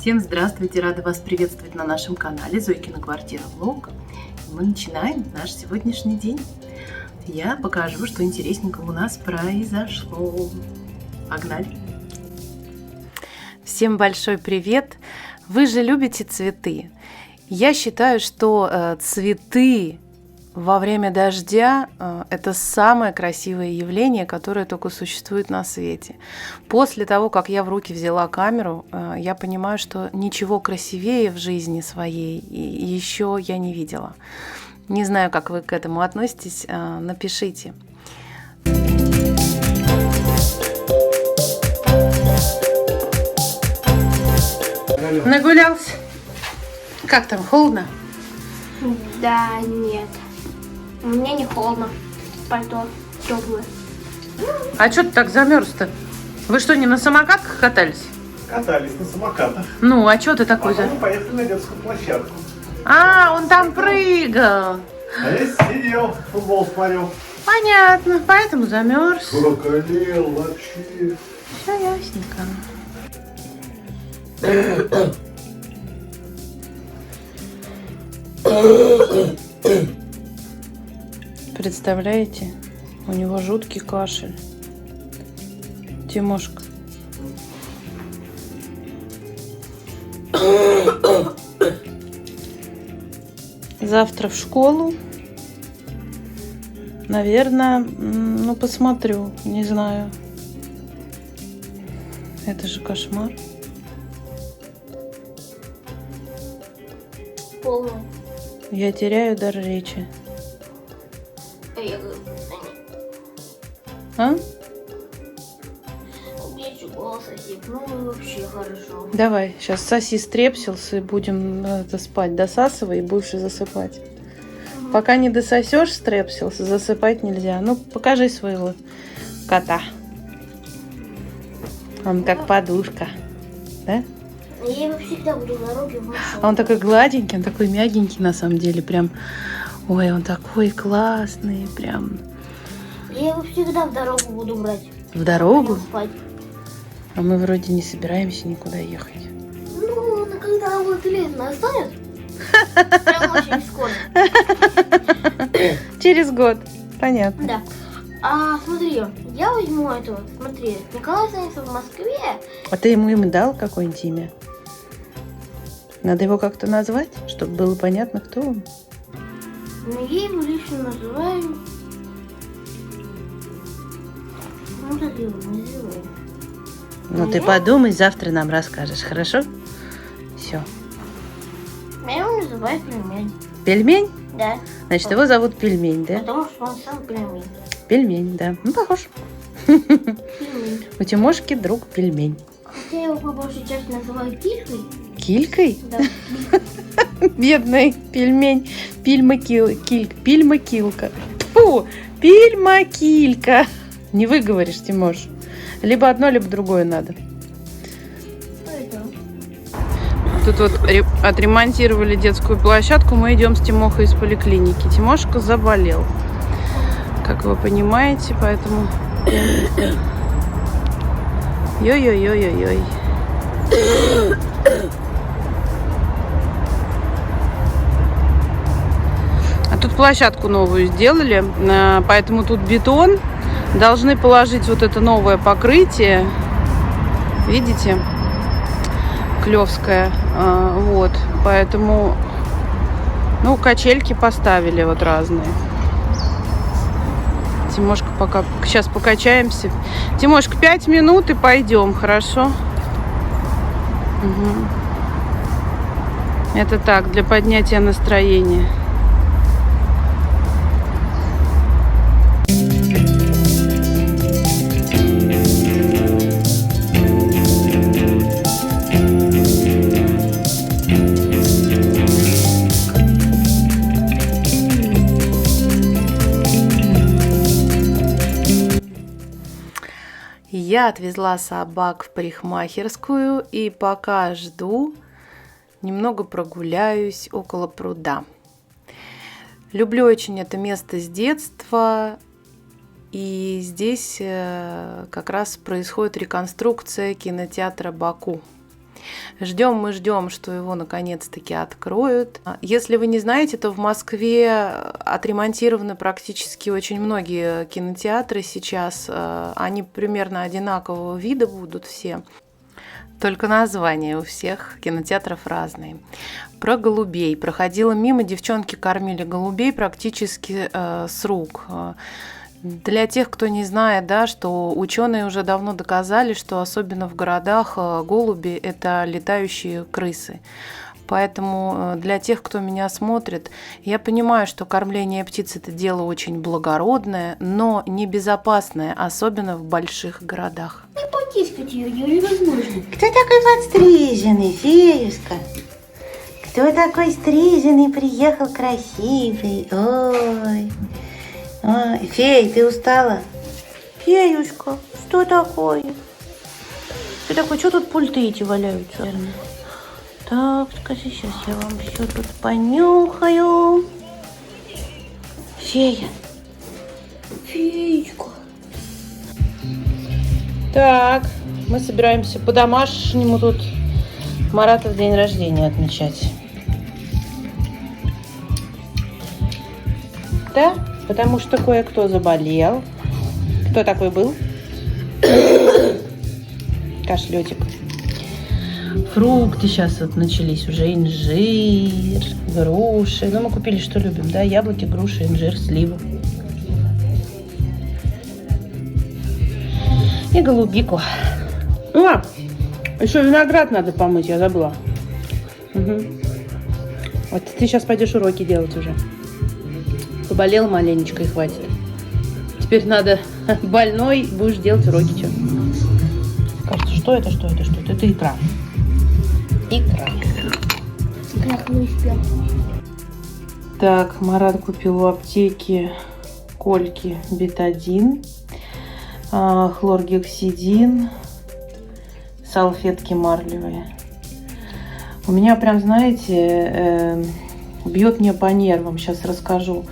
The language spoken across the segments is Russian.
Всем здравствуйте! Рада вас приветствовать на нашем канале Зойкина квартира влог. Мы начинаем наш сегодняшний день. Я покажу, что интересненького у нас произошло. Погнали! Всем большой привет! Вы же любите цветы. Я считаю, что цветы во время дождя – это самое красивое явление, которое только существует на свете. После того, как я в руки взяла камеру, я понимаю, что ничего красивее в жизни своей еще я не видела. Не знаю, как вы к этому относитесь, напишите. Нагулялся? Как там, холодно? Да, нет. Мне не холодно. Пальто теплое. А что ты так замерз-то? Вы что, не на самокатах катались? Катались на самокатах. Ну, а что ты такой А мы поехали на детскую площадку. А, он там прыгал. А я сидел, футбол смотрел. Понятно, поэтому замерз. Прокалел вообще. Все ясненько. Представляете? У него жуткий кашель. Тимошка. Завтра в школу. Наверное, ну посмотрю, не знаю. Это же кошмар. Полное. Я теряю дар речи. Я говорю, А? убейте голос осип. Ну, вообще хорошо. Давай, сейчас соси стрепсилс и будем спать. Досасывай и будешь засыпать. Пока не дососешь стрепсилс, засыпать нельзя. Ну, покажи своего кота. Он как подушка. Да? Я его всегда буду на руки в маршрут. А он такой гладенький, он такой мягенький на самом деле. Прям, ой, он такой классный. Прям. Я его всегда в дорогу буду брать. В дорогу? Спать. А мы вроде не собираемся никуда ехать. Ну, когда вот лет настанет, прям очень скоро. Через год. Понятно. Да. А смотри, я возьму эту, смотри, Николай останется в Москве. А ты ему дал какое-нибудь имя? Надо его как-то назвать, чтобы было понятно, кто он. Но я его лично называю. Ну, так его называю. Ну, ты подумай, завтра нам расскажешь, хорошо? Все. Я его называю Пельмень. Пельмень? Да. Значит, его зовут Пельмень, да? Потому что он сам пельмень. Пельмень, да. Ну, похож. Пельмень. У Тимошки друг Пельмень. Хотя я его по большей части называю Килькой. Килькой? Да. Бедный пельмень. Пильма-килка. Фу, пильма-килька. Не выговоришь, Тимош. Либо одно, либо другое надо. Тут вот отремонтировали детскую площадку. Мы идем с Тимохой из поликлиники. Тимошка заболел, как вы понимаете, поэтому... Йой-йой-йой-йой-йой. А тут площадку новую сделали, поэтому тут бетон. Должны положить вот это новое покрытие. Видите? Клевское. Вот. Поэтому, ну, качельки поставили вот разные. Тимошка, пока сейчас покачаемся. Тимошка, 5 минут и пойдем, хорошо? Угу. Это так, для поднятия настроения. Я отвезла собак в парикмахерскую и пока жду, немного прогуляюсь около пруда. Люблю очень это место с детства, и здесь как раз происходит реконструкция кинотеатра «Баку». Ждем мы ждем, что его наконец-таки откроют. Если вы не знаете, то в Москве отремонтированы практически очень многие кинотеатры сейчас. Они примерно одинакового вида будут все. Только названия у всех кинотеатров разные. Про голубей. Проходила мимо, девчонки кормили голубей практически с рук. Для тех, кто не знает, да, что ученые уже давно доказали, что особенно в городах голуби – это летающие крысы. Поэтому для тех, кто меня смотрит, я понимаю, что кормление птиц – это дело очень благородное, но небезопасное, особенно в больших городах. Не потискать ее невозможно. Кто такой подстриженный, Феюшка? Кто такой стриженный приехал красивый? Ой. Ой, Фей, ты устала? Феюшка, что такое? Что такое? Что тут пульты эти валяются? Так, скажи, сейчас я вам все тут понюхаю. Фея. Феечка. Так, мы собираемся по-домашнему тут Маратов день рождения отмечать. Да, потому что кое-кто заболел. Кто такой был? Кашлетик. Фрукты сейчас вот начались уже. Инжир, груши. Ну, мы купили, что любим, да? Яблоки, груши, инжир, сливы. И голубику. А, еще виноград надо помыть, я забыла. Угу. Вот ты сейчас пойдешь уроки делать уже. Поболел маленечко и хватит. Теперь надо больной, будешь делать уроки. Что? Кажется, что это, что это, что это? Это икра. Икра. Так, Марат купил в аптеке кольки бетадин, хлоргексидин, салфетки марлевые. У меня прям, знаете, бьет мне по нервам, сейчас расскажу.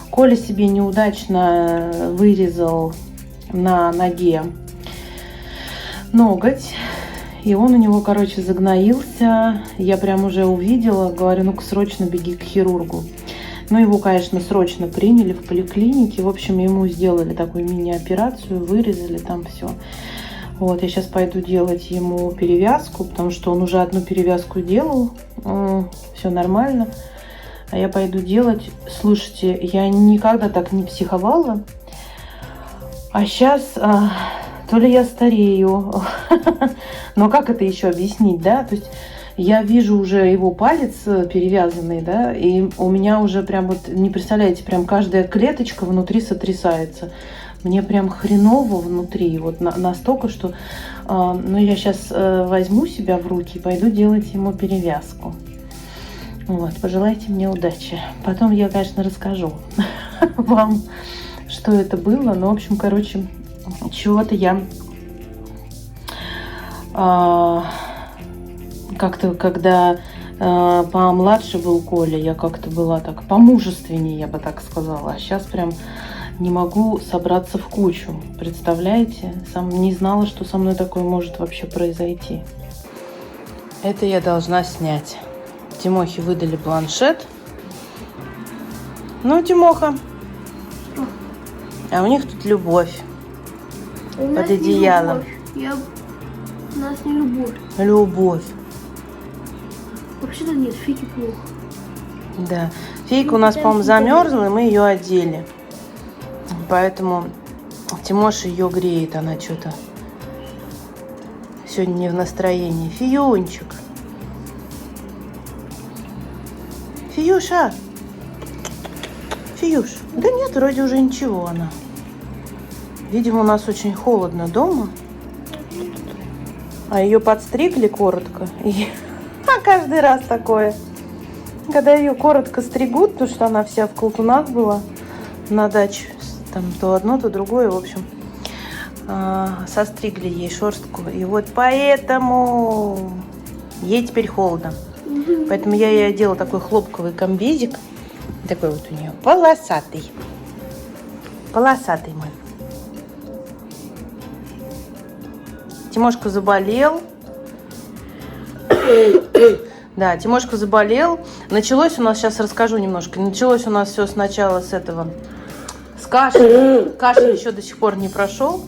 Коля себе неудачно вырезал на ноге ноготь, и он у него, короче, загноился. Я прям уже увидела, говорю, ну-ка срочно беги к хирургу. Ну, его, конечно, срочно приняли в поликлинике. В общем, ему сделали такую мини-операцию, вырезали там все. Вот, я сейчас пойду делать ему перевязку, потому что он уже одну перевязку делал. Все нормально. А я пойду делать. Слушайте, я никогда так не психовала. А сейчас то ли я старею. Но как это еще объяснить, да? То есть я вижу уже его палец перевязанный, да, и у меня уже прям вот, не представляете, прям каждая клеточка внутри сотрясается. Мне прям хреново внутри, вот настолько, что ну, я сейчас возьму себя в руки и пойду делать ему перевязку. Вот, пожелайте мне удачи. Потом я, конечно, расскажу вам, что это было. Но, в общем, короче, чего-то я как-то, когда помладше был Коля, я как-то была так помужественнее, я бы так сказала. А сейчас прям не могу собраться в кучу. Представляете? Сам не знала, что со мной такое может вообще произойти. Это я должна снять. Тимохе выдали планшет. Ну, Тимоха. А у них тут любовь. Под одеялом. У нас не любовь. Любовь. Вообще-то нет, фики плохо. Да. Фейка у нас, по-моему, замерзла, и мы ее одели. Поэтому Тимоша ее греет. Она что-то сегодня не в настроении. Фиюнчик. Фиюша. Фиюш. Да нет, вроде уже ничего она. Видимо, у нас очень холодно дома. А ее подстригли коротко. И каждый раз такое. Когда ее коротко стригут, потому что она вся в колтунах была на даче. Там то одно, то другое, в общем. Состригли ей шерстку. И вот поэтому ей теперь холодно. Поэтому я ей одела такой хлопковый комбезик. Такой вот у нее полосатый. Полосатый мой. Тимошка заболел. Да, Тимошка заболел. Началось у нас, сейчас расскажу немножко. Началось у нас все сначала с этого, с кашля. Кашель еще до сих пор не прошел.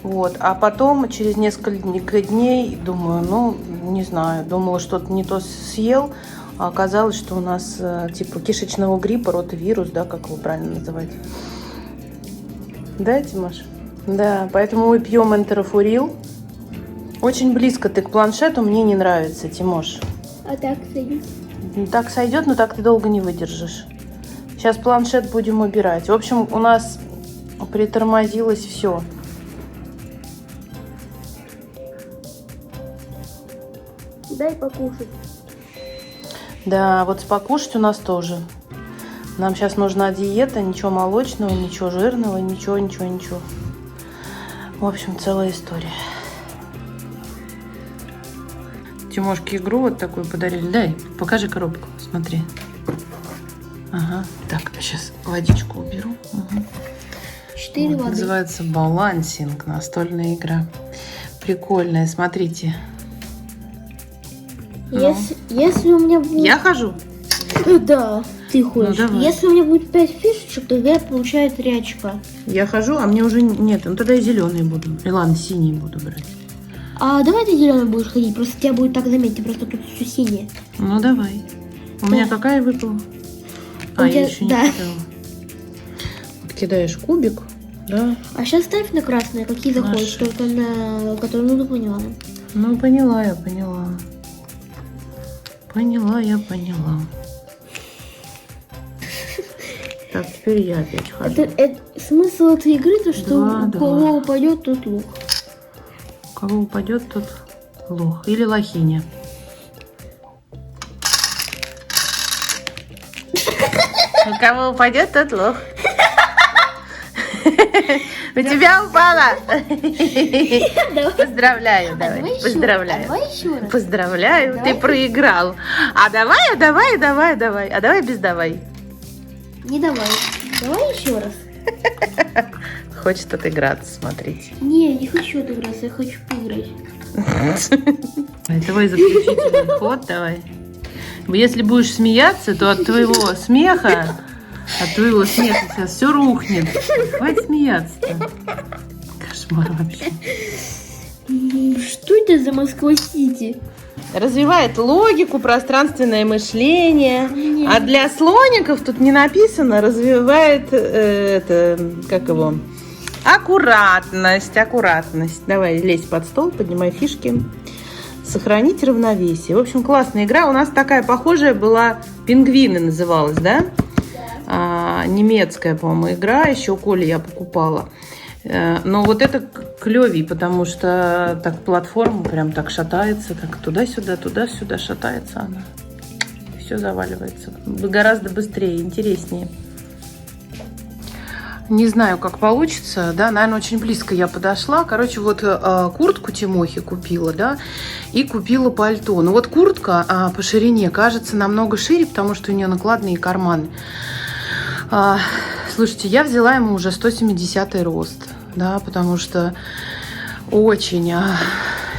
Вот, а потом через несколько дней, думаю, ну, не знаю, думала, что-то не то съел, а оказалось, что у нас типа кишечного гриппа, ротавирус, да, как его правильно называть. Да, Тимош? Да, поэтому мы пьем энтерофурил. Очень близко ты к планшету, мне не нравится, Тимош. А так сойдет? Так сойдет, но так ты долго не выдержишь. Сейчас планшет будем убирать. В общем, у нас притормозилось все. Дай покушать. Да, вот покушать у нас тоже. Нам сейчас нужна диета, ничего молочного, ничего жирного, ничего. В общем, целая история. Тимошке игру вот такую подарили. Дай, покажи коробку, смотри. Ага, так, сейчас водичку уберу. Угу. 4 Вот, воды. называется балансинг, настольная игра. Прикольная, смотрите. Если у меня будет... Я хожу? Да, ты ходишь. Ну, давай. Если у меня будет 5 фишечек, то я получаю 3 очка. Я хожу, а мне уже нет. Ну тогда я зеленый буду. Или ладно, синий буду брать. А давай ты зеленый будешь ходить, просто тебя будет так заметить, просто тут все синее. Ну давай. У Да. меня какая выпала? У Я тебя- еще не да. кидала. Вот кидаешь кубик, да? А сейчас ставь на красное, какие заходят, Хорошо. только на которые ну поняла. Ну поняла я, поняла. Поняла. Так, теперь я опять хожу. Смысл этой игры, то что Да, у кого да. упадет, тот лук. У кого упадет, тот лох. Или лохиня. У кого упадет, тот лох. У тебя упала. Поздравляю, давай. Поздравляю. Давай еще раз. Поздравляю, Давай. ты проиграл. А давай. А давай без давай. Не давай. Давай еще раз. Хочет отыграться, смотрите. Не, не хочу отыграться, я хочу поиграть. Давай заключительный ход, давай. Если будешь смеяться, то от твоего смеха сейчас все рухнет. Хватит смеяться-то. Кошмар вообще. Что это за Москва-Сити? Развивает логику, пространственное мышление. Нет. А для слоников тут не написано, развивает аккуратность. Давай, лезь под стол, поднимай фишки. Сохранить равновесие. В общем, классная игра. У нас такая похожая была, «Пингвины» называлась, да? Немецкая, по-моему, игра. Еще Коле я покупала. Но вот это клевей, потому что так платформа прям так шатается, так туда-сюда шатается она. Все заваливается. Гораздо быстрее, интереснее. Не знаю, как получится, да, наверное, очень близко я подошла. Короче, вот куртку Тимохе купила, да, и купила пальто. Ну вот куртка по ширине кажется намного шире, потому что у нее накладные карманы. Слушайте, я взяла ему уже 170 рост, да, потому что очень...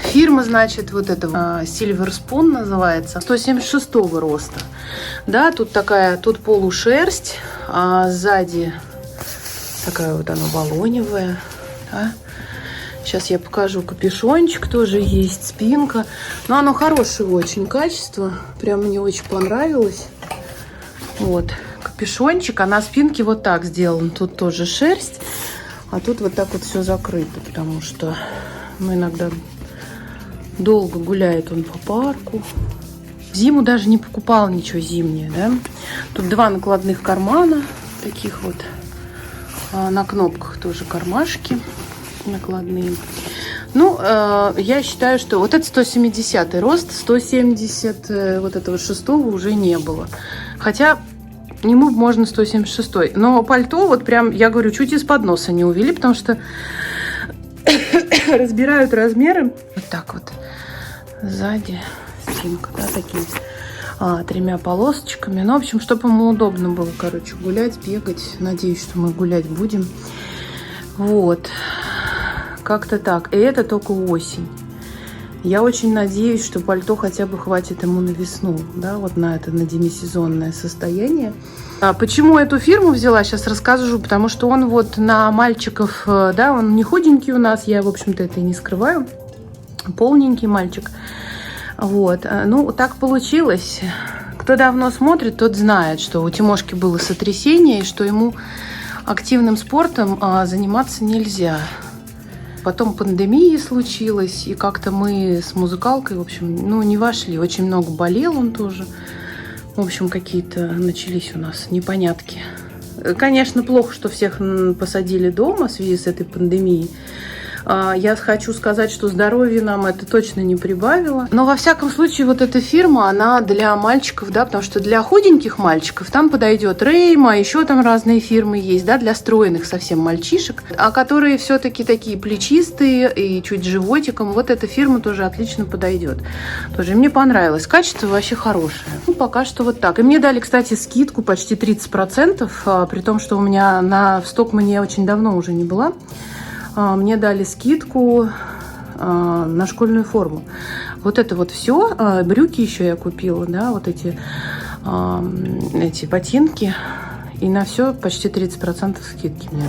Фирма, значит, вот эта Silver Spoon называется, 176 роста. Да, тут полушерсть, а сзади такая вот она волоневая. Да. Сейчас я покажу капюшончик, тоже есть, спинка. Но оно хорошего очень качества, прям мне очень понравилось. Вот, капюшончик, а на спинке вот так сделан. Тут тоже шерсть, а тут вот так вот все закрыто, потому что иногда долго гуляет он по парку. Зиму даже не покупала ничего зимнее, да. Тут 2 накладных кармана, таких вот. На кнопках тоже кармашки накладные. Ну, я считаю, что вот это 170 рост, 170 вот этого 6-го уже не было. Хотя ему можно 176. Но пальто вот прям, я говорю, чуть из-под носа не увели, потому что разбирают размеры. Вот так вот. Сзади спинка, да, такие 3 полосочками. Ну, в общем, чтобы ему удобно было, короче, гулять, бегать. Надеюсь, что мы гулять будем. Вот. Как-то так. И это только осень. Я очень надеюсь, что пальто хотя бы хватит ему на весну, да, вот на это, на демисезонное состояние. Почему эту фирму взяла, сейчас расскажу, потому что он вот на мальчиков, да, он не худенький у нас, я, в общем-то, это и не скрываю, полненький мальчик. Вот, ну, так получилось. Кто давно смотрит, тот знает, что у Тимошки было сотрясение, и что ему активным спортом заниматься нельзя. Потом пандемия случилась, и как-то мы с музыкалкой, в общем, ну, не вошли. Очень много болел он тоже. В общем, какие-то начались у нас непонятки. Конечно, плохо, что всех посадили дома в связи с этой пандемией. Я хочу сказать, что здоровье нам это точно не прибавило. Но во всяком случае, вот эта фирма, она для мальчиков, да, потому что для худеньких мальчиков там подойдет Рейма, еще там разные фирмы есть, да, для стройных совсем мальчишек, а которые все-таки такие плечистые и чуть животиком. Вот эта фирма тоже отлично подойдет. Тоже мне понравилось. Качество вообще хорошее. Ну, пока что вот так. И мне дали, кстати, скидку почти 30%, при том, что у меня в Стокмане очень давно уже не была. Мне дали скидку на школьную форму. Вот это вот все. Брюки еще я купила, да, вот эти ботинки. И на все почти 30% скидки мне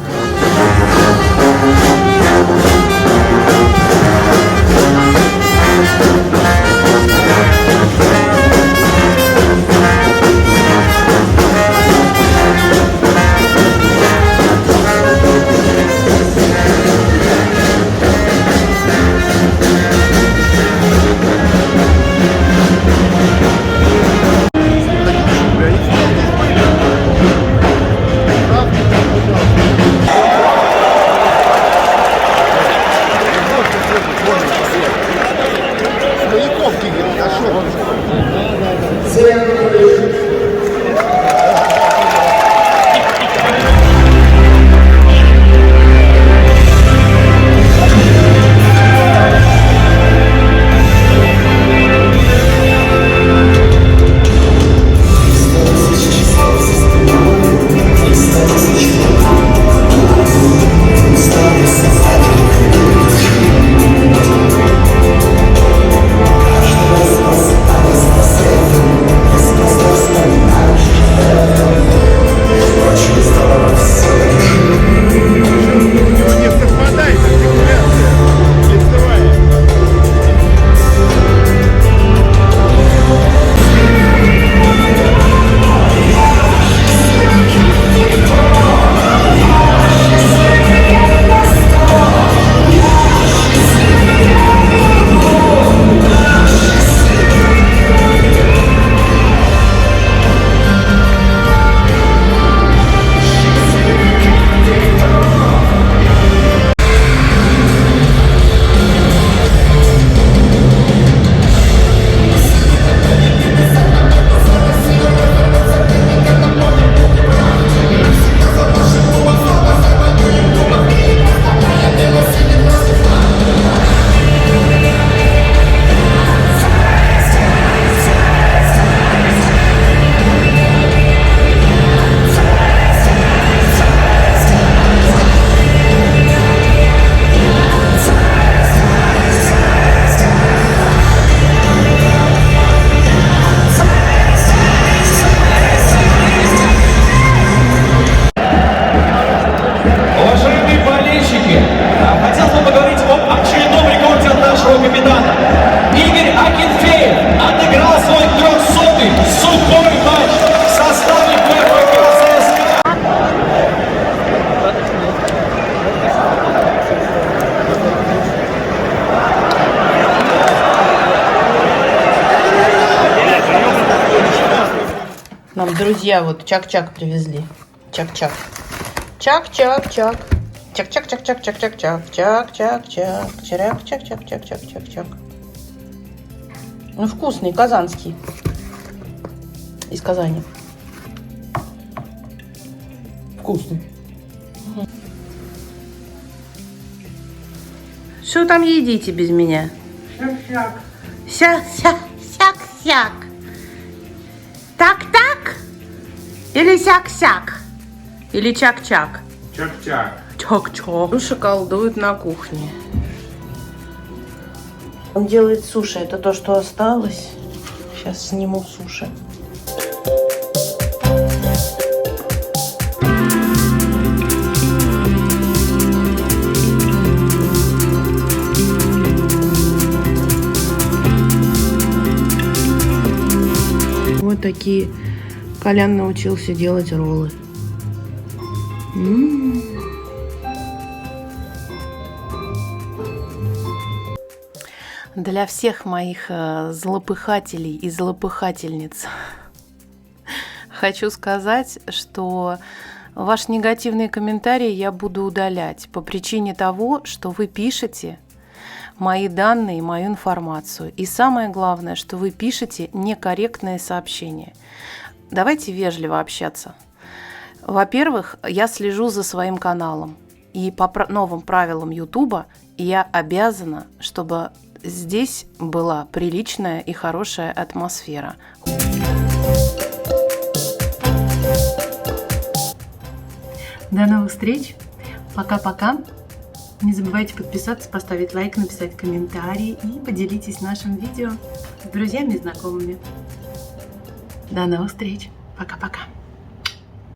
Нам друзья вот чак-чак привезли. Чак-чак. Чак-чак-чак. Чак-чак-чак-чак-чак-чак-чак. Чак-чак-чак-чак-чак-чак-чак. Ну, вкусный, казанский. Из Казани. Вкусный. Что там едите без меня? Сяк-сяк. Сяк-сяк-сяк-сяк. Так-так? Или сяк-сяк? Или чак-чак? Чак-чак. Чак-чак. Душа колдует на кухне. Он делает суши. Это то, что осталось. Сейчас сниму суши. Вот такие. Колян научился делать роллы. Для всех моих злопыхателей и злопыхательниц хочу сказать, что ваш негативный комментарий я буду удалять по причине того, что вы пишете мои данные, мою информацию. И самое главное, что вы пишете некорректные сообщения. Давайте вежливо общаться. Во-первых, я слежу за своим каналом. И по новым правилам Ютуба я обязана, чтобы здесь была приличная и хорошая атмосфера. До новых встреч. Пока-пока. Не забывайте подписаться, поставить лайк, написать комментарий и поделитесь нашим видео с друзьями и знакомыми. До новых встреч. Пока-пока.